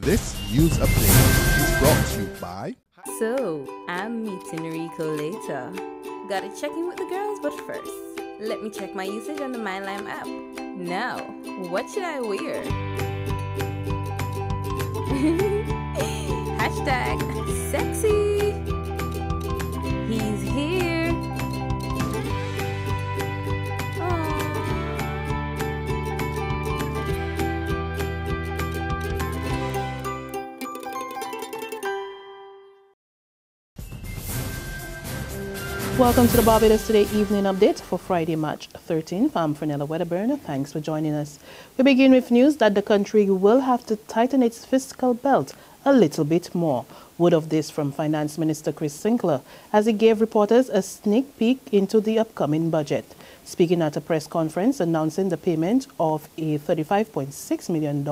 This news update is brought to you by... So, I'm meeting Rico later. Gotta check in with the girls, but first, let me check my usage on the MyLime app. Now, what should I wear? Hashtag sexy. He's here. Welcome to the Barbados Today Evening Update for Friday, March 13th. I'm Fernella Wedderburn. Thanks for joining us. We begin with news that the country will have to tighten its fiscal belt a little bit more. Word of this from Finance Minister Chris Sinckler as he gave reporters a sneak peek into the upcoming budget. Speaking at a press conference announcing the payment of a $35.6 million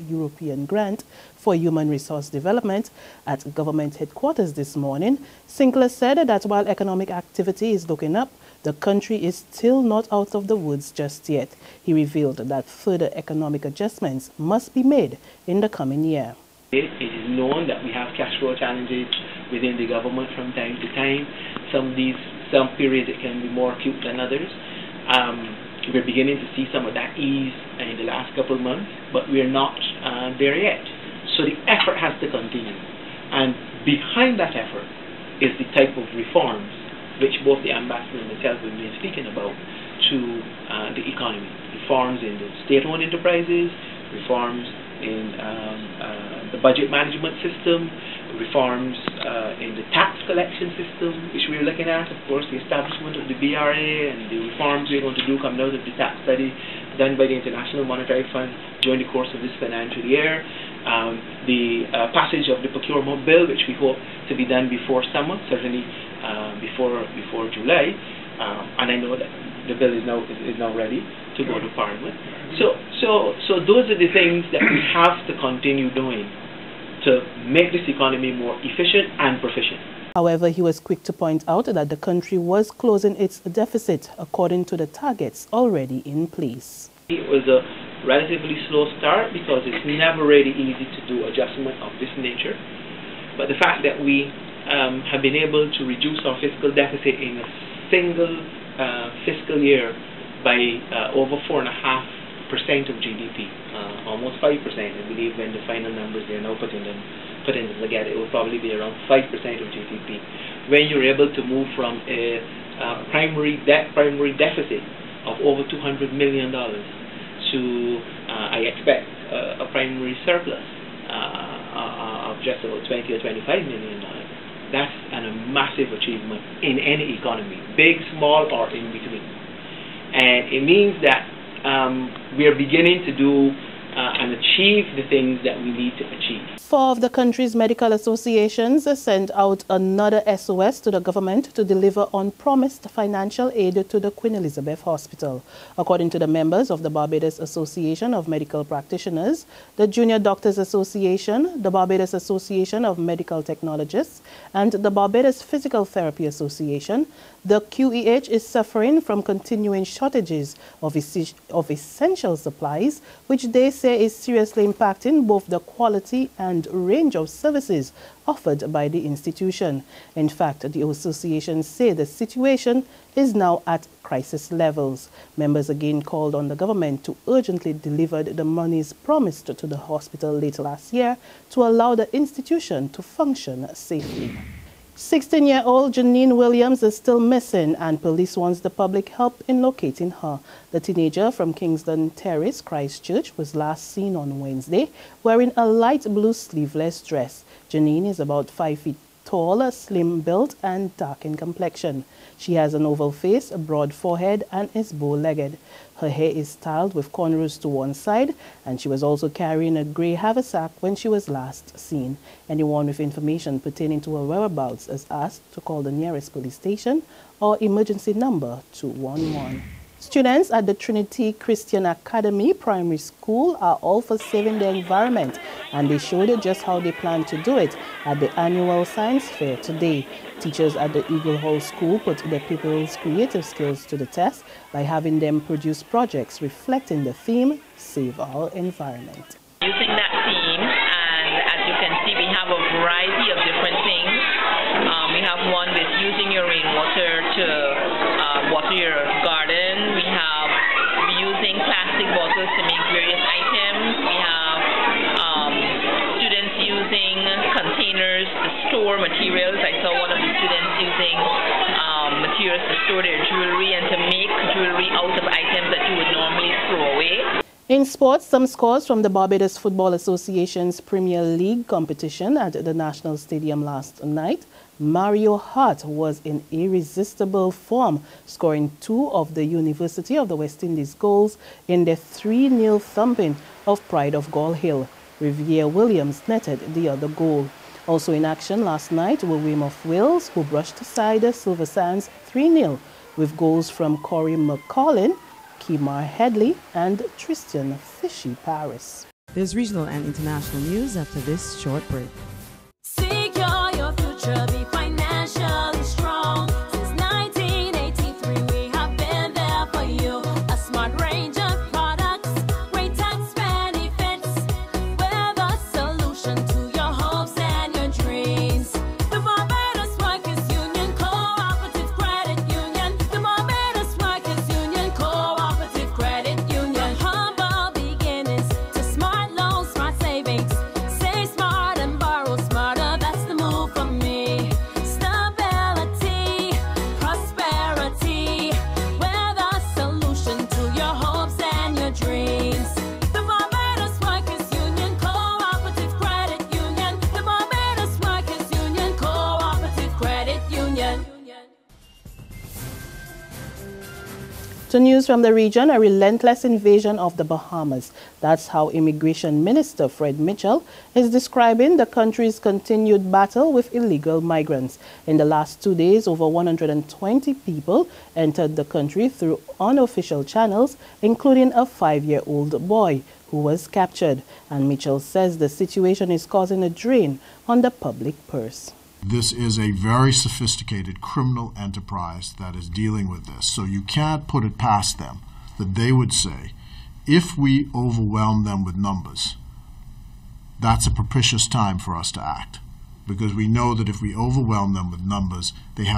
European grant for human resource development at government headquarters this morning, Sinckler said that while economic activity is looking up, the country is still not out of the woods just yet. He revealed that further economic adjustments must be made in the coming year. It is known that we have cash flow challenges within the government from time to time. Some periods it can be more acute than others. We're beginning to see some of that ease in the last couple of months, but we're not there yet. So the effort has to continue. And behind that effort is the type of reforms which both the ambassador and myself have been speaking about to the economy. Reforms in the state-owned enterprises, reforms in the budget management system, reforms in the tax collection system, which we're looking at, of course, the establishment of the BRA and the reforms we're going to do coming out of the tax study done by the International Monetary Fund during the course of this financial year, the passage of the procurement bill, which we hope to be done before summer, certainly before July, and I know that the bill is now ready to go to Parliament. So those are the things that we have to continue doing to make this economy more efficient and proficient. However, he was quick to point out that the country was closing its deficit according to the targets already in place. It was a relatively slow start because it's never really easy to do adjustment of this nature. But the fact that we have been able to reduce our fiscal deficit in a single fiscal year by over 4.5% of GDP, almost 5%. I believe when the final numbers they're now putting them together, it will probably be around 5% of GDP. When you're able to move from a primary deficit of over $200 million to, I expect, a primary surplus of just about $20 or $25 million. That's a massive achievement in any economy, big, small, or in between. And it means that we are beginning to do and achieve the things that we need to achieve. 4 of the country's medical associations sent out another SOS to the government to deliver on promised financial aid to the Queen Elizabeth Hospital. According to the members of the Barbados Association of Medical Practitioners, the Junior Doctors Association, the Barbados Association of Medical Technologists, and the Barbados Physical Therapy Association, the QEH is suffering from continuing shortages of essential supplies, which they say is seriously impacting both the quality and range of services offered by the institution. In fact, the associations say the situation is now at crisis levels. Members again called on the government to urgently deliver the monies promised to the hospital late last year to allow the institution to function safely. 16-year-old Jahneene Williams is still missing, and police wants the public help in locating her. The teenager from Kingston Terrace, Christchurch, was last seen on Wednesday wearing a light blue sleeveless dress. Jahneene is about 5 feet tall, slim built, and dark in complexion. She has an oval face, a broad forehead, and is bow-legged. Her hair is styled with cornrows to one side, and she was also carrying a grey haversack when she was last seen. Anyone with information pertaining to her whereabouts is asked to call the nearest police station or emergency number 211. Students at the Trinity Christian Academy Primary School are all for saving the environment, and they showed just how they plan to do it at the annual science fair today. Teachers at the Eagle Hall School put their pupils' creative skills to the test by having them produce projects reflecting the theme, Save Our Environment. Using that theme and store materials. I saw one of the students using materials to store their jewelry and to make jewelry out of items that you would normally throw away. In sports, some scores from the Barbados Football Association's Premier League competition at the National Stadium last night. Mario Hart was in irresistible form, scoring 2 of the University of the West Indies goals in the 3-0 thumping of Pride of Gall Hill. Jahneene Williams netted the other goal. Also in action last night were Weymouth Wales, who brushed aside Silver Sands 3-0 with goals from Corey McCollin, Kemar Headley and Tristan Fishy Paris. There's regional and international news after this short break. Secure your future, be financially strong. Since 1983, we have been there for you. A smart range of products, great tax benefits. We're the solution to your hopes and your dreams. The Barbados Workers Union Cooperative Credit Union. The Barbados Workers Union Cooperative Credit Union. Humble beginnings to smart loans, smart savings. Save smart and borrow smarter. That's the move for me. Stability, prosperity. We're the solution to your hopes and your dreams. The Barbados Workers Union Cooperative Credit Union. The Barbados Workers Union Cooperative Credit Union. To news from the region, a relentless invasion of the Bahamas. That's how Immigration Minister Fred Mitchell is describing the country's continued battle with illegal migrants. In the last 2 days, over 120 people entered the country through unofficial channels, including a 5-year-old boy who was captured. And Mitchell says the situation is causing a drain on the public purse. This is a very sophisticated criminal enterprise that is dealing with this. So you can't put it past them that they would say, if we overwhelm them with numbers, that's a propitious time for us to act. Because we know that if we overwhelm them with numbers, they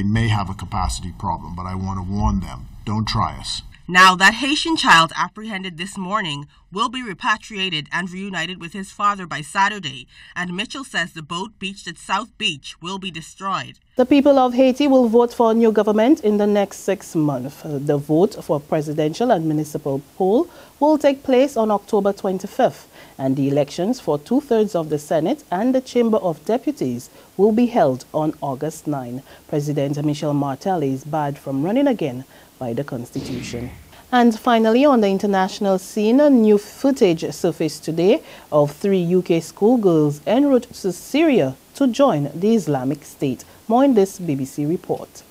may have a capacity problem. But I want to warn them, don't try us. Now, that Haitian child apprehended this morning will be repatriated and reunited with his father by Saturday, and Mitchell says the boat beached at South Beach will be destroyed. The people of Haiti will vote for a new government in the next 6 months. The vote for presidential and municipal poll will take place on October 25th, and the elections for 2/3 of the Senate and the Chamber of Deputies will be held on August 9. President Michel Martelly is barred from running again by the Constitution. And finally, on the international scene, new footage surfaced today of 3 UK schoolgirls en route to Syria to join the Islamic State. More in this BBC report.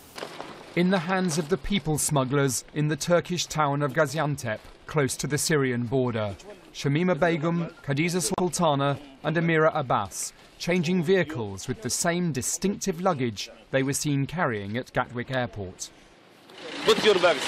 In the hands of the people smugglers in the Turkish town of Gaziantep, close to the Syrian border. Shamima Begum, Khadija Sultana and Amira Abbas, changing vehicles with the same distinctive luggage they were seen carrying at Gatwick Airport. Put your bags.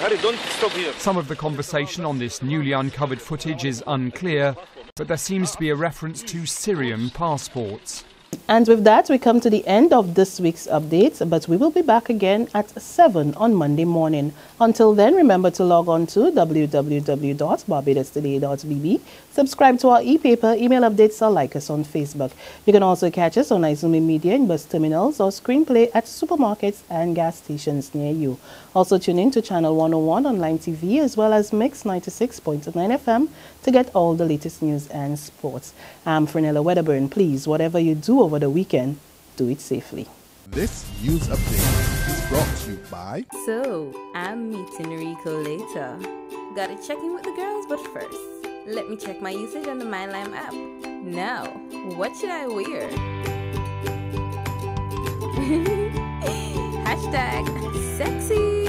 Hurry, don't stop here. Some of the conversation on this newly uncovered footage is unclear, but there seems to be a reference to Syrian passports. And with that, we come to the end of this week's update, but we will be back again at 7 on Monday morning. Until then, remember to log on to www.barbadostoday.bb, subscribe to our e-paper, email updates, or like us on Facebook. You can also catch us on Izumi Media in bus terminals or screenplay at supermarkets and gas stations near you. Also tune in to Channel 101 online TV as well as Mix 96.9 FM to get all the latest news and sports. I'm Frenella Wedderburn. Please, whatever you do over the weekend, do it safely. This news update is brought to you by... So, I'm meeting Rico later. Gotta check in with the girls, but first, let me check my usage on the MyLime app. Now, what should I wear? Hashtag sexy.